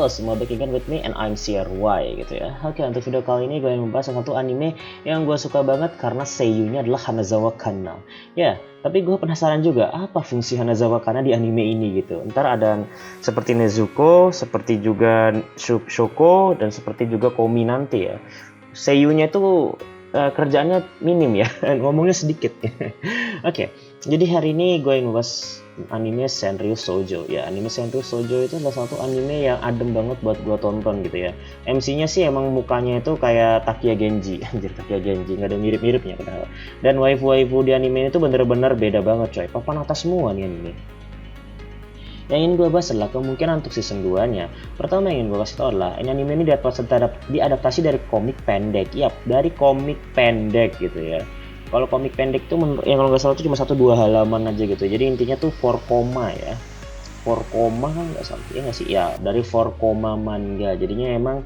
Halo semua, back again with me and I'm CRY gitu ya. Oke, untuk video kali ini gue yang membahas satu anime yang gue suka banget karena seiyunya adalah Hanazawa Kanna. Ya, tapi gue penasaran juga apa fungsi Hanazawa Kanna di anime ini gitu. Ntar ada seperti Nezuko, seperti juga Shoko, dan seperti juga Komi nanti ya. Seiyunya itu kerjaannya minim ya, ngomongnya sedikit. Oke, jadi hari ini gue yang membahas anime Senryu Shoujo ya. Anime Senryu Shoujo itu salah satu anime yang adem banget buat gue tonton gitu ya. MC-nya sih emang mukanya itu kayak Takia Genji. Anjir, Takia Genji, nggak ada mirip-miripnya padahal. Dan waifu-waifu di anime itu bener-bener beda banget coy. Papan atas semua nih anime. Yang ingin gue bahas adalah kemungkinan untuk season 2 nya. Pertama yang ingin gue kasih tau adalah ini anime ini diadaptasi dari komik pendek. Yap, dari komik pendek gitu ya. Kalau komik pendek tuh yang kalau nggak salah itu cuma 1-2 halaman aja gitu. Jadi intinya tuh 4 koma ya. 4 koma kan nggak salah ya nggak sih? Ya, dari 4 koma manga. Jadinya emang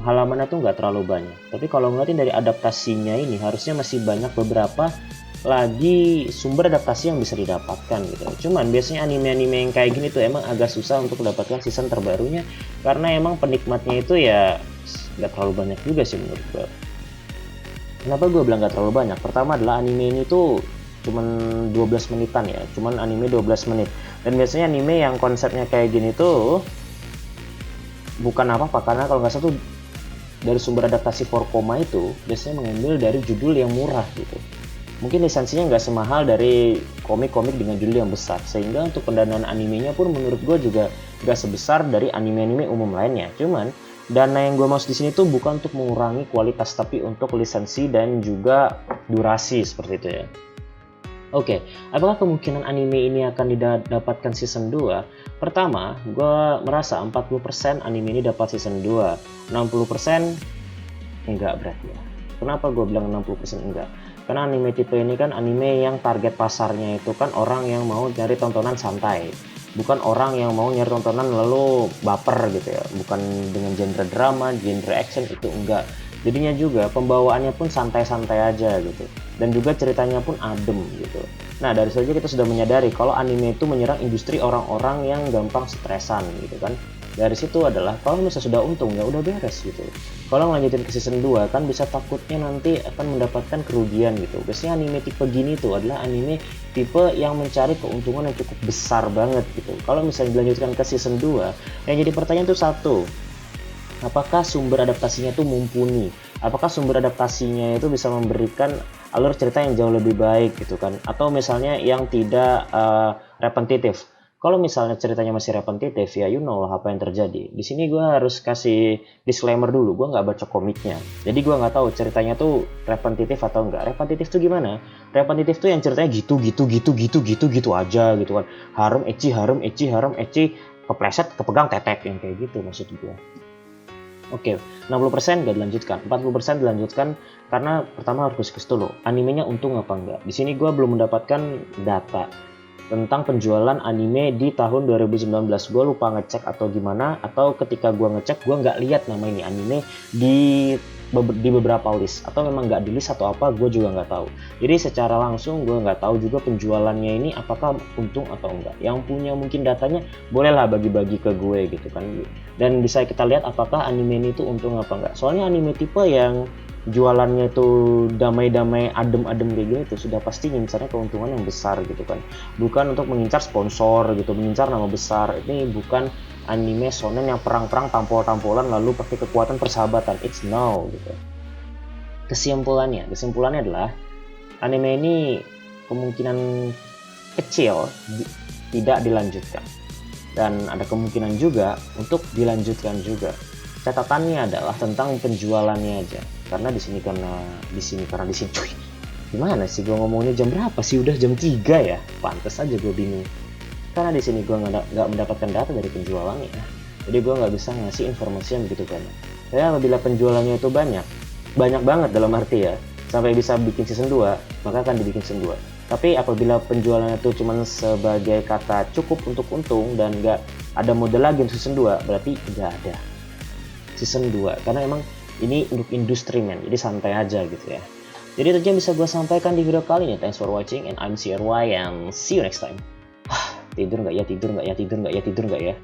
halamannya tuh nggak terlalu banyak. Tapi kalau ngeliatin dari adaptasinya ini harusnya masih banyak beberapa lagi sumber adaptasi yang bisa didapatkan gitu. Cuman biasanya anime-anime yang kayak gini tuh emang agak susah untuk mendapatkan season terbarunya karena emang penikmatnya itu ya nggak terlalu banyak juga sih menurut gue. Kenapa gue bilang nggak terlalu banyak? Pertama adalah anime ini tuh cuman 12 menitan ya, cuman anime 12 menit. Dan biasanya anime yang konsepnya kayak gini tuh bukan apa-apa karena kalau nggak salah tuh dari sumber adaptasi 4 koma itu biasanya mengambil dari judul yang murah gitu. Mungkin lisensinya nggak semahal dari komik-komik dengan judul yang besar, sehingga untuk pendanaan animenya pun menurut gue juga nggak sebesar dari anime-anime umum lainnya. Cuman dana yang gue maksud di sini tuh bukan untuk mengurangi kualitas, tapi untuk lisensi dan juga durasi seperti itu ya. Oke, apakah kemungkinan anime ini akan didapatkan season 2? Pertama, gue merasa 40% anime ini dapat season 2, 60% enggak berarti ya. Kenapa gue bilang 60% enggak? Karena anime tipe ini kan anime yang target pasarnya itu kan orang yang mau nyari tontonan santai, bukan orang yang mau nyari tontonan lalu baper gitu ya, bukan dengan genre drama, genre action, itu enggak. Jadinya juga pembawaannya pun santai-santai aja gitu, dan juga ceritanya pun adem gitu. Nah, dari saja kita sudah menyadari kalau anime itu menyerang industri orang-orang yang gampang stresan gitu kan. Dari situ adalah kalau misalnya sudah untung ya udah beres gitu. Kalau ngelanjutin ke season 2 kan bisa takutnya nanti akan mendapatkan kerugian gitu. Biasanya anime tipe gini tuh adalah anime tipe yang mencari keuntungan yang cukup besar banget gitu. Kalau misalnya dilanjutkan ke season 2, yang jadi pertanyaan tuh satu, apakah sumber adaptasinya itu mumpuni? Apakah sumber adaptasinya itu bisa memberikan alur cerita yang jauh lebih baik gitu kan? Atau misalnya yang tidak repetitif. Kalau misalnya ceritanya masih repetitif ya you know lah apa yang terjadi. Di sini gue harus kasih disclaimer dulu, gue nggak baca komiknya. Jadi gue nggak tahu ceritanya tuh repetitif atau enggak. Repetitif tuh gimana? Repetitif tuh yang ceritanya gitu aja gitu kan. Harum ecchi, kepleset, kepegang tetek, yang kayak gitu maksud gue. Oke, 60% nggak dilanjutkan, 40% dilanjutkan karena pertama harus kuskus dulu, animenya untung apa enggak. Di sini gue belum mendapatkan data tentang penjualan anime di tahun 2019. Gue lupa ngecek atau gimana, atau ketika gue ngecek gue nggak lihat nama ini anime di beberapa list, atau memang nggak di list atau apa, gue juga nggak tahu. Jadi secara langsung gue nggak tahu juga penjualannya ini apakah untung atau enggak. Yang punya mungkin datanya bolehlah bagi-bagi ke gue gitu kan, dan bisa kita lihat apakah anime ini tuh untung apa enggak. Soalnya anime tipe yang jualannya itu damai-damai adem-adem kayak gini tuh sudah pasti ngincarnya keuntungan yang besar gitu kan, bukan untuk mengincar sponsor gitu, mengincar nama besar. Ini bukan anime shonen yang perang-perang tampol-tampolan lalu pakai kekuatan persahabatan, it's no gitu. Kesimpulannya adalah anime ini kemungkinan kecil tidak dilanjutkan, dan ada kemungkinan juga untuk dilanjutkan juga. Catatannya adalah tentang penjualannya aja, karena di sini cuy, gimana sih gue ngomongnya, jam berapa sih, udah jam 3 ya, pantes aja gue bingung karena di sini gue nggak mendapatkan data dari penjualannya, jadi gue nggak bisa ngasih informasi yang begitu banyak. Tapi apabila penjualannya itu banyak banget dalam arti ya sampai bisa bikin season 2, maka akan dibikin season 2. Tapi apabila penjualannya itu cuma sebagai kata cukup untuk untung dan nggak ada model lagi untuk season 2, berarti nggak ada season 2, karena emang ini untuk industri men, jadi santai aja gitu ya. Jadi itu aja yang bisa gue sampaikan di video kali ini. Thanks for watching and I'm CRY and see you next time. Tidur nggak ya?